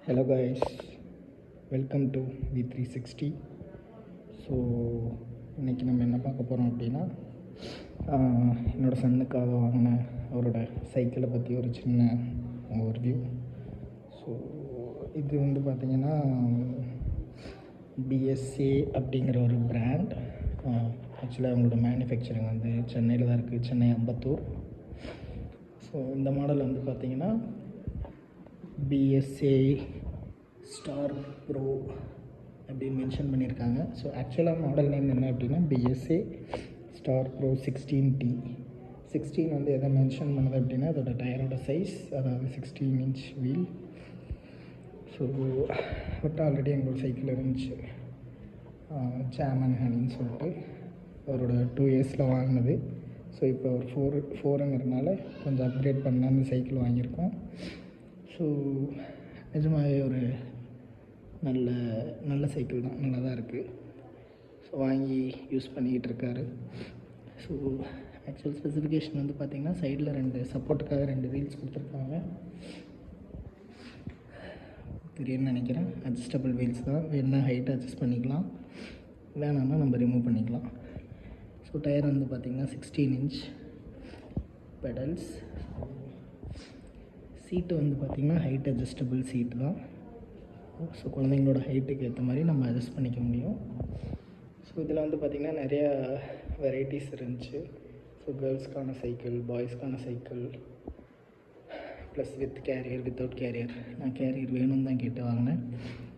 Hello guys, welcome to V360. So இன்றைக்கி நம்ம என்ன பார்க்க போகிறோம் அப்படின்னா என்னோடய சன்னுக்காக வாங்கின அவரோட சைக்கிளை பற்றி ஒரு சின்ன ஓவர்வியூ. ஸோ இது வந்து பார்த்திங்கன்னா பிஎஸ்ஏ அப்படிங்கிற ஒரு பிராண்ட். ஆக்சுவலாக அவங்களோட மேனுஃபேக்சரிங் வந்து சென்னையில் தான் இருக்குது, சென்னை அம்பத்தூர். ஸோ இந்த மாடல் வந்து பார்த்திங்கன்னா பிஎஸ்ஏ ஸ்டார் ப்ரோ அப்படின்னு மென்ஷன் பண்ணியிருக்காங்க. ஸோ ஆக்சுவலாக மாடல் நேம் என்ன அப்படின்னா பிஎஸ்ஏ ஸ்டார் ப்ரோ 16T. 16 வந்து எதை மென்ஷன் பண்ணுது அப்படின்னா அதோட டயரோட சைஸ், அதாவது 16 inch wheel. So but already எங்களோட சைக்கிள் இருந்துச்சு, சாமன் ஹனின்னு சொல்லிட்டு அவரோட 2 இயர்ஸில் வாங்கினது. ஸோ இப்போ ஒரு ஃபோருங்கிறதுனால கொஞ்சம் அப்கிரேட் பண்ண அந்த சைக்கிள் வாங்கியிருக்கோம். ஸோ நிஜமாகவே ஒரு நல்ல சைக்கிள் தான், நல்லா தான் இருக்குது. ஸோ வாங்கி யூஸ் பண்ணிக்கிட்டு இருக்காரு. ஸோ ஆக்சுவல் ஸ்பெசிஃபிகேஷன் வந்து பார்த்திங்கன்னா சைடில் 2 சப்போர்ட்டுக்காக 2 வீல்ஸ் கொடுத்துருக்காங்க. தெரியும்னு நினைக்கிறேன். அட்ஜஸ்டபிள் வீல்ஸ் தான், வேணால் ஹைட் அட்ஜஸ்ட் பண்ணிக்கலாம், வேணாம்னா நம்ம ரிமூவ் பண்ணிக்கலாம். ஸோ டயர் வந்து பார்த்திங்கன்னா 16 இன்ச் பெடல்ஸ். சீட்டு வந்து பார்த்திங்கன்னா ஹைட் அட்ஜஸ்டபிள் சீட்டு தான். ஸோ குழந்தைங்களோட ஹைட்டுக்கு ஏற்ற மாதிரி நம்ம அட்ஜஸ்ட் பண்ணிக்க முடியும். ஸோ இதில் வந்து பார்த்திங்கன்னா நிறையா வெரைட்டிஸ் இருந்துச்சு. ஸோ கேர்ள்ஸ்க்கான சைக்கிள், பாய்ஸ்க்கான cycle, plus with carrier, without carrier. நான் கேரியர் வேணும்னு தான் கேட்டு வாங்கினேன்.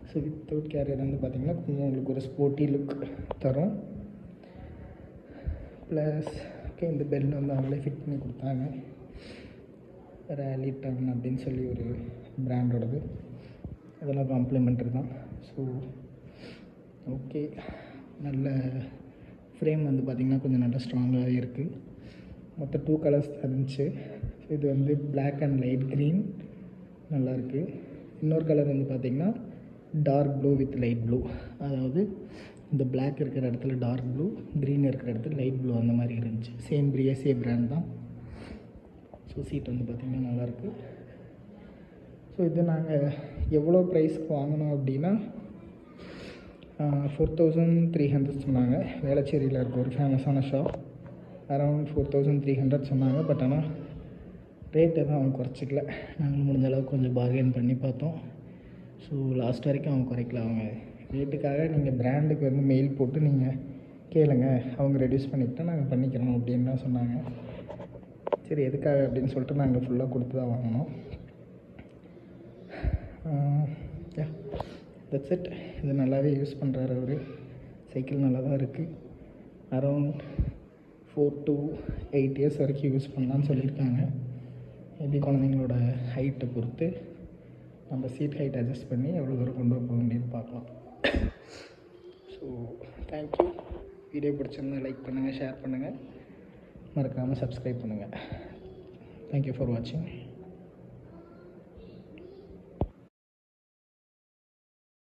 ஸோ வித்தவுட் கேரியர் வந்து பார்த்திங்கன்னா கொஞ்சம் உங்களுக்கு ஒரு ஸ்போர்ட்டி லுக் தரும். ப்ளஸ் ஓகே, இந்த பெல் வந்து அவங்களே ஃபிட் பண்ணி கொடுத்தாங்க. ரேலி டர்ன் அப்படின்னு சொல்லி ஒரு பிராண்டோடது, அதெல்லாம் காம்ப்ளிமெண்ட்ரி தான். ஸோ ஓகே, நல்ல ஃப்ரேம் வந்து பார்த்திங்கன்னா கொஞ்சம் நல்லா ஸ்ட்ராங்காகவே இருக்குது. மொத்தம் 2 கலர்ஸ் இருந்துச்சு. இது வந்து பிளாக் அண்ட் லைட் க்ரீன் நல்லாயிருக்கு. இன்னொரு கலர் வந்து பார்த்திங்கன்னா dark blue with light blue, அதாவது இந்த பிளாக் இருக்கிற இடத்துல டார்க் ப்ளூ, க்ரீன் இருக்கிற இடத்துல லைட் ப்ளூ, அந்த மாதிரி இருந்துச்சு. சேம் பிஎஸ்ஏ பிராண்ட் தான். ஸோ சீட் வந்து பார்த்திங்கன்னா நல்லாயிருக்கு. ஸோ இது நாங்கள் எவ்வளோ ப்ரைஸ்க்கு வாங்கினோம் அப்படின்னா 4300 சொன்னாங்க. வேளச்சேரியில் இருக்க ஒரு ஃபேமஸான ஷாப், அரௌண்ட் 4300 சொன்னாங்க. பட் ஆனால் ரேட் எதுவும் அவங்க குறைச்சிக்கல. நாங்கள் முடிஞ்ச அளவுக்கு கொஞ்சம் பார்கெயின் பண்ணி பார்த்தோம். ஸோ லாஸ்ட் வரைக்கும் அவங்க குறைக்கல. அவங்க ரேட்டுக்காக நீங்கள் பிராண்டுக்கு வந்து மெயில் போட்டு நீங்கள் கேளுங்க, அவங்க ரெடியூஸ் பண்ணிக்கிட்டால் நாங்கள் பண்ணிக்கிறோம் அப்படின்னு தான் சொன்னாங்க. சரி, எதுக்காக அப்படின்னு சொல்லிட்டு நாங்கள் ஃபுல்லாக கொடுத்து தான் வாங்கினோம். That's it. இது நல்லாவே யூஸ் பண்ணுறாரு அவர். சைக்கிள் நல்லா தான் இருக்குது. அரௌண்ட் 4 to 8 இயர்ஸ் வரைக்கும் யூஸ் பண்ணலான்னு சொல்லியிருக்காங்க. மேபி குழந்தைங்களோட ஹைட்டை பொறுத்து நம்ம சீட் ஹைட் அட்ஜஸ்ட் பண்ணி எவ்வளோ தூரம் கொண்டு போக வேண்டியது பார்க்கலாம். So thank you. வீடியோ பிடிச்சிருந்தால் லைக் பண்ணுங்கள், ஷேர் பண்ணுங்கள், மறக்காமல் சப்ஸ்கிரைப் பண்ணுங்கள். தேங்க்யூ ஃபார் வாட்சிங்.